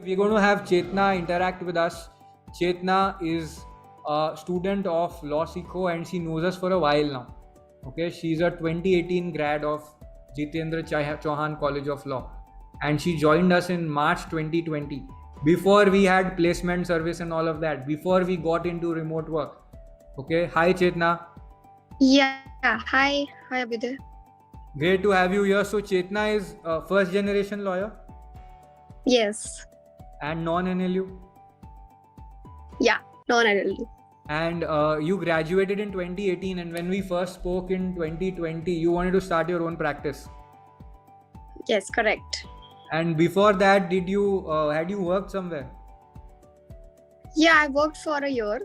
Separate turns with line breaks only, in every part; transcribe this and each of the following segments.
We're going to have Chetna interact with us. Chetna is a student of LawSikho and she knows us for a while now. Okay, she's a 2018 grad of Jitendra Chauhan College of Law, and she joined us in March 2020. Before we had placement service and all of that, before we got into remote work. Okay, hi Chetna.
Yeah, hi Abhyuday.
Great to have you here. So Chetna is a first generation lawyer
Yes,
and non-NLU.
yeah, non-LLD.
And you graduated in 2018, and when we first spoke in 2020, you wanted to start your own practice.
Yes, correct.
And before that, had you worked somewhere?
Yeah, I worked for a year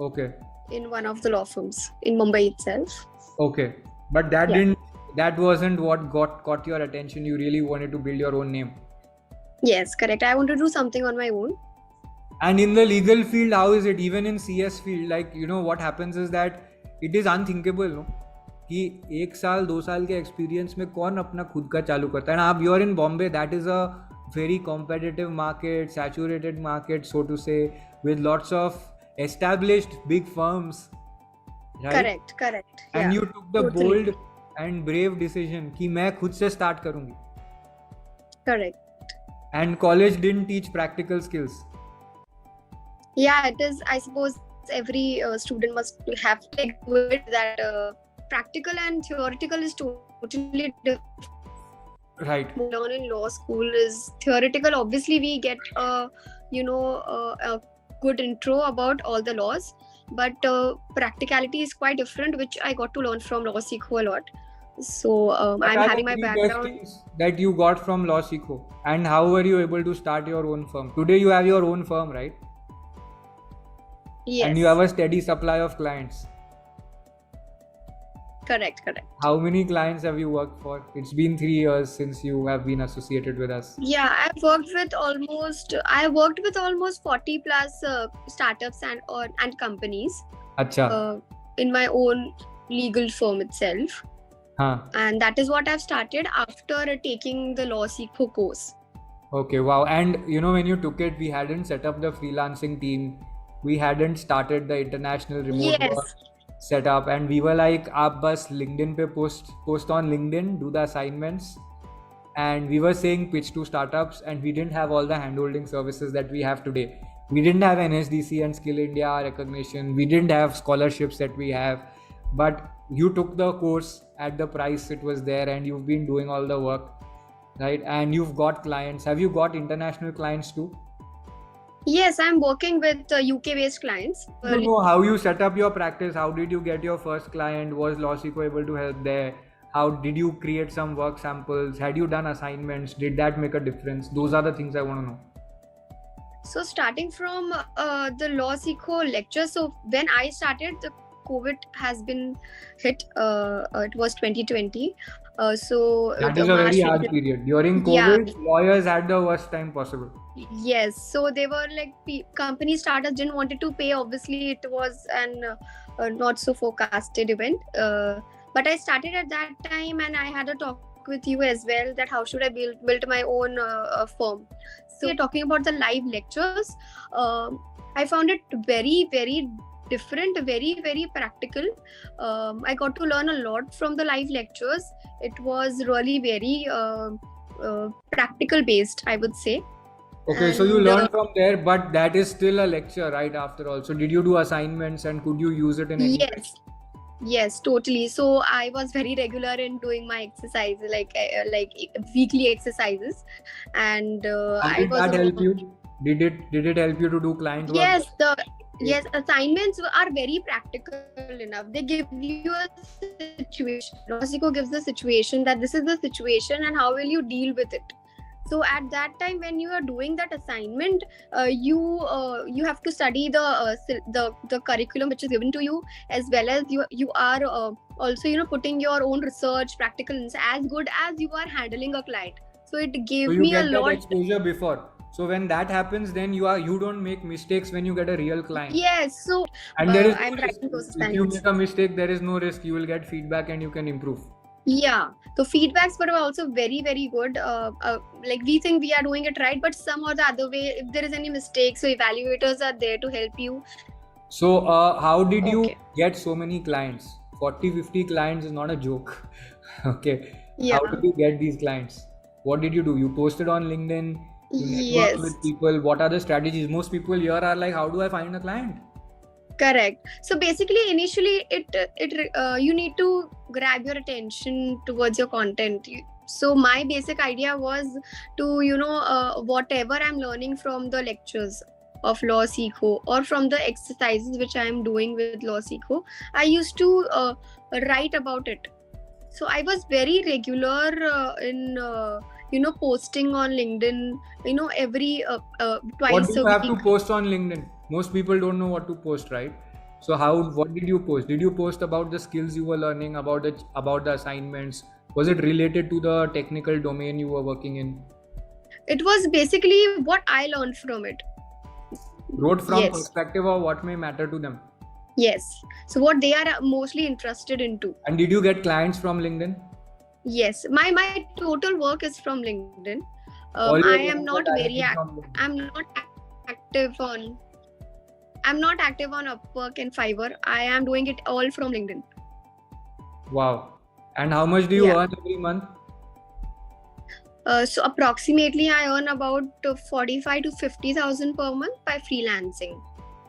Okay.
in one of the law firms in Mumbai itself.
Okay. But that wasn't what caught your attention. You really wanted to build your own name.
Yes, correct. I want to do something on my own.
And in the legal field, how is it? Even in CS field, what happens is that it is unthinkable, no? कि 1 साल 2 साल के experience में कौन अपना खुद का चालू करता है. And you're in Bombay, that is a very competitive market, saturated market, so to say, with lots of established big firms, right?
Correct.
And
Yeah,
you took the
totally.
bold and brave decision कि मैं खुद से start करूँगी.
Correct.
And college didn't teach practical skills.
Yeah, it is. I suppose every student must have with that practical and theoretical is totally different.
Right.
Learn in law school is theoretical. Obviously, we get a good intro about all the laws, but practicality is quite different, which I got to learn from LawSikho a lot. So
What
I'm
are
having
the
my
three best
background.
things that you got from LawSikho, and how were you able to start your own firm? Today you have your own firm, right?
Yes,
And you have a steady supply of clients.
correct.
How many clients have you worked for? It's been 3 years since you have been associated with us.
Yeah, I worked with almost 40 plus startups and companies
Acha.
in my own legal firm itself.
Huh.
And that is what I've started after taking the LawSikho course.
Okay, wow. And when you took it, we hadn't set up the freelancing team. We hadn't started the international remote
Yes.
work setup, and we were like, "Aap bas LinkedIn pe post on LinkedIn, do the assignments." And we were saying pitch to startups, and we didn't have all the handholding services that we have today. We didn't have NSDC and Skill India recognition. We didn't have scholarships that we have. But you took the course at the price it was there, and you've been doing all the work, right? And you've got clients. Have you got international clients too?
Yes, I'm working with UK-based clients.
I don't know how you set up your practice. How did you get your first client? Was LawSikho able to help there? How did you create some work samples? Had you done assignments? Did that make a difference? Those are the things I want to know.
So starting from the LawSikho lecture, so when I started, the COVID has been hit. It was 2020.
That is a very hard period. During COVID, lawyers had the worst time possible.
Yes, so they were like company starters didn't wanted to pay. Obviously, it was an not so forecasted event. But I started at that time, and I had a talk with you as well that how should I build my own firm. So talking about the live lectures, I found it very, very different, very, very practical. I got to learn a lot from the live lectures. It was really very practical based, I would say.
Okay, so you learned from there, but that is still a lecture, right? After all, so did you do assignments and could you use it in any way?
Yes, totally. So I was very regular in doing my exercise, like weekly exercises, and
How did that help you? Did it help you to do client work?
Yes, assignments are very practical enough. They give you a situation. LawSikho gives the situation that this is the situation and how will you deal with it. So at that time, when you are doing that assignment, you have to study the curriculum which is given to you, as well as you are also putting your own research, practical as good as you are handling a client. So it gave me a lot.
You get that exposure before. So when that happens, then you don't make mistakes when you get a real client.
Yes. So
and there is
I'm writing those
if
assignments.
you make a mistake, there is no risk. You will get feedback and you can improve.
Yeah, the feedbacks were also very, very good. Like we think we are doing it right, but some or the other way, if there is any mistake, so evaluators are there to help you.
So, how did you
Okay.
get so many clients? 40, 50 clients is not a joke. Okay. How
Yeah.
did you get these clients? What did you do? You posted on LinkedIn, you networked
Yes.
with people. What are the strategies? Most people here are like, how do I find a client?
Correct. So basically, initially, you need to grab your attention towards your content. So my basic idea was to whatever I'm learning from the lectures of LawSikho or from the exercises which I am doing with LawSikho, I used to write about it. So I was very regular in posting on LinkedIn. Every
What do
twice
you
a
have to
week.
post on LinkedIn? Most people don't know what to post, right? So what did you post? Did you post about the skills you were learning, about the assignments? Was it related to the technical domain you were working in?
It was basically what I learned from it.
Wrote from
Yes.
perspective of what may matter to them.
Yes. So what they are mostly interested into.
And did you get clients from LinkedIn?
Yes. My total work is from LinkedIn.
All
I
your
am
clients are
not very
directly from LinkedIn.
active on I'm not active on Upwork and Fiverr. I am doing it all from LinkedIn.
Wow. And how much do you
Yeah.
earn every month?
So approximately I earn about 45 to 50,000 per month by freelancing.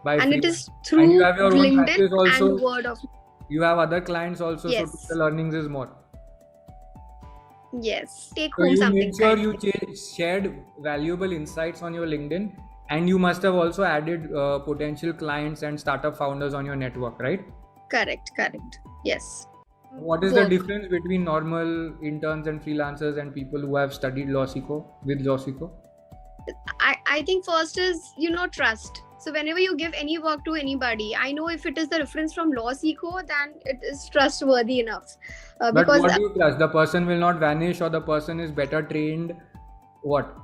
By
And it
freelance.
is
And you
through
have your own
LinkedIn
practice
and
also.
word of
You have other clients also, so
yes.
total earnings is more.
Yes. Take
So
home
you
something
made sure
kind.
you shared valuable insights on your LinkedIn, and you must have also added potential clients and startup founders on your network, right?
Correct. Yes.
What is the
Work.
difference between normal interns and freelancers and people who have studied LawSikho with LawSikho?
I think first is trust. So whenever you give any work to anybody, I know if it is the reference from LawSikho, then it is trustworthy enough.
But
Because
what do you trust? The person will not vanish, or the person is better trained? What?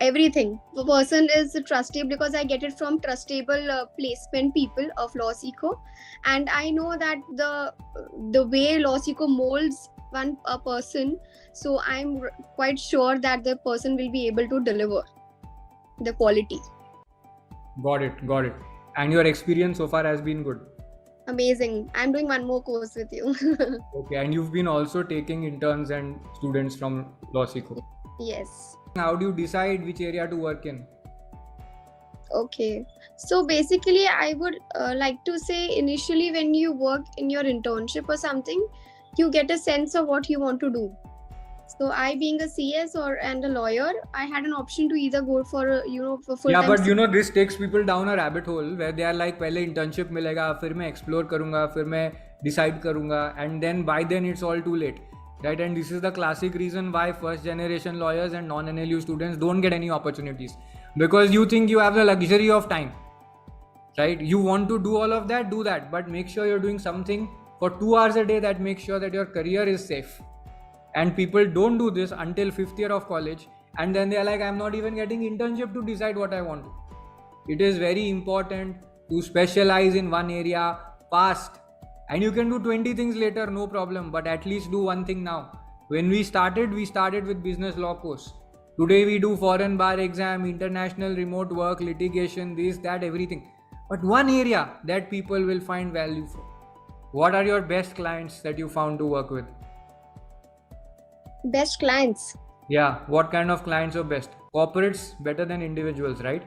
everything, the person is trustable because I get it from trustable placement people of LawSikho, and I know that the way LawSikho molds one a person. So I'm quite sure that the person will be able to deliver the quality.
Got it, got it. And your experience so far has been good.
Amazing. I'm doing one more course with you.
Okay, and you've been also taking interns and students from LawSikho.
Yes.
How do you decide which area to work in?
Okay. So basically, I would like to say initially, when you work in your internship or something, you get a sense of what you want to do. So I, being a CS and a lawyer, I had an option to either go for for full
Yeah,
time.
but this takes people down a rabbit hole where they are like, पहले internship मिलेगा, फिर मैं explore करूँगा, फिर मैं decide करूँगा, and then by then it's all too late, right? And this is the classic reason why first generation lawyers and non-NLU students don't get any opportunities, because you think you have the luxury of time, right? You want to do all of that, do that, but make sure you're doing something for 2 hours a day that makes sure that your career is safe. And people don't do this until 5th year of college, and then they're like, I'm not even getting internship to decide what I want to. It is very important to specialize in one area fast, and you can do 20 things later, no problem, but at least do one thing now. When we started with business law course. Today we do foreign bar exam, international remote work, litigation, this, that, everything. But one area that people will find value for. What are your best clients that you found to work with?
Best clients.
Yeah, what kind of clients are best? Corporates better than individuals, right?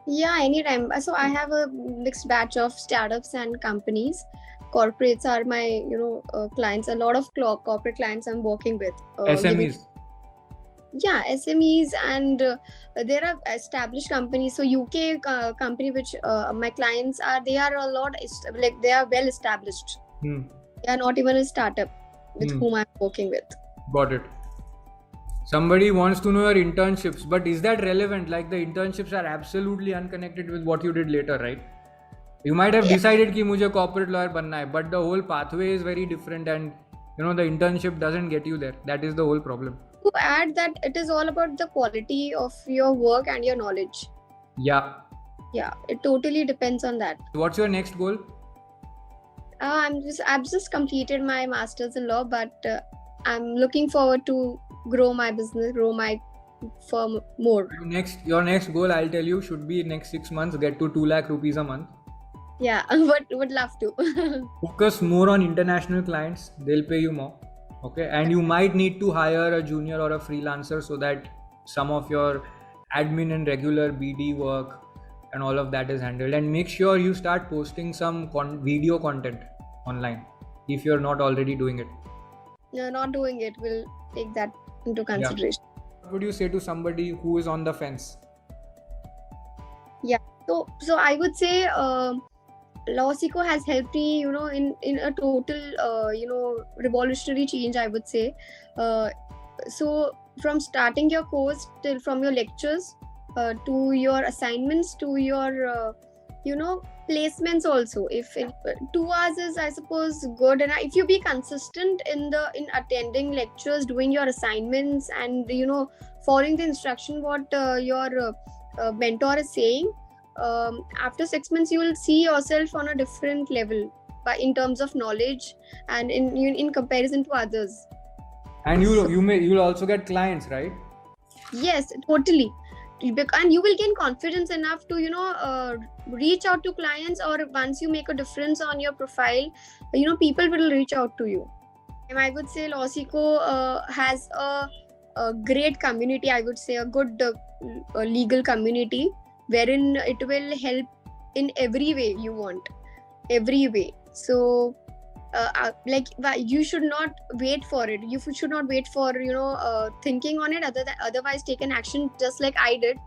Yeah, anytime. So I have a mixed batch of startups and companies. Corporates are my clients. A lot of corporate clients I'm working with.
SMEs.
Yeah, SMEs, and there are established companies. So UK company which my clients are, they are a lot like they are well established. They are not even a startup with whom I'm working with.
Got it. Somebody wants to know your internships, but is that relevant? Like, the internships are absolutely unconnected with what you did later, right? You might have decided कि मुझे corporate lawyer बनना है, but the whole pathway is very different, and the internship doesn't get you there. That is the whole problem.
To add that it is all about the quality of your work and your knowledge.
Yeah.
Yeah, it totally depends on that.
What's your next goal?
I've just completed my masters in law, but I'm looking forward to grow my business, grow my firm more.
Your next goal, I'll tell you, should be next 6 months get to 2 lakh rupees a month.
Yeah, would love to.
Focus more on international clients, they'll pay you more. Okay, and you might need to hire a junior or a freelancer so that some of your admin and regular BD work and all of that is handled. And make sure you start posting some video content online if you're not already doing it.
No, not doing it. We'll take that into consideration.
What would you say to somebody who is on the fence?
Yeah, so I would say LawSikho has helped me, in a total, revolutionary change, I would say. So from starting your course till from your lectures to your assignments to your, placements also. If 2 hours is, I suppose, good, and if you be consistent in attending lectures, doing your assignments, and following the instruction what your mentor is saying. After 6 months you will see yourself on a different level in terms of knowledge and in comparison to others.
And you'll also get clients, right?
Yes, totally. And you will gain confidence enough to reach out to clients, or once you make a difference on your profile, people will reach out to you. And I would say LawSikho has a great community. I would say a good legal community, wherein it will help in every way you want, every way. So you should not wait for it. You should not wait for thinking on it. Otherwise take an action, just like I did.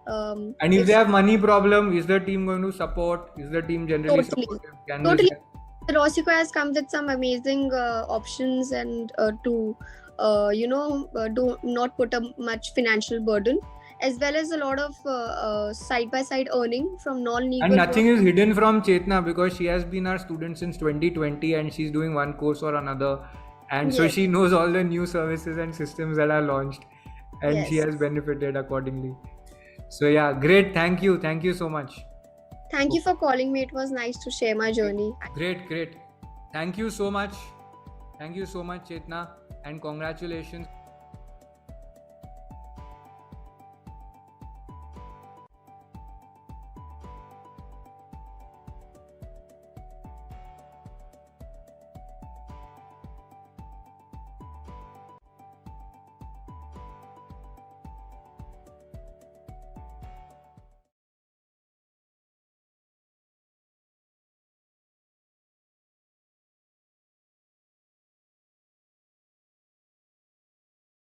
And if they have money problem, is the team going to support? Is the team generally supportive?
Totally. LawSikho has come with some amazing options, and to do not put a much financial burden, as well as a lot of side-by-side earning from non-legal.
And nothing is hidden from Chetna, because she has been our student since 2020 and she's doing one course or another. And so she knows all the new services and systems that are launched, and she has benefited accordingly. So yeah, great. Thank you. Thank you so much.
Thank you for calling me. It was nice to share my journey.
Great. Thank you so much. Thank you so much, Chetna. And congratulations.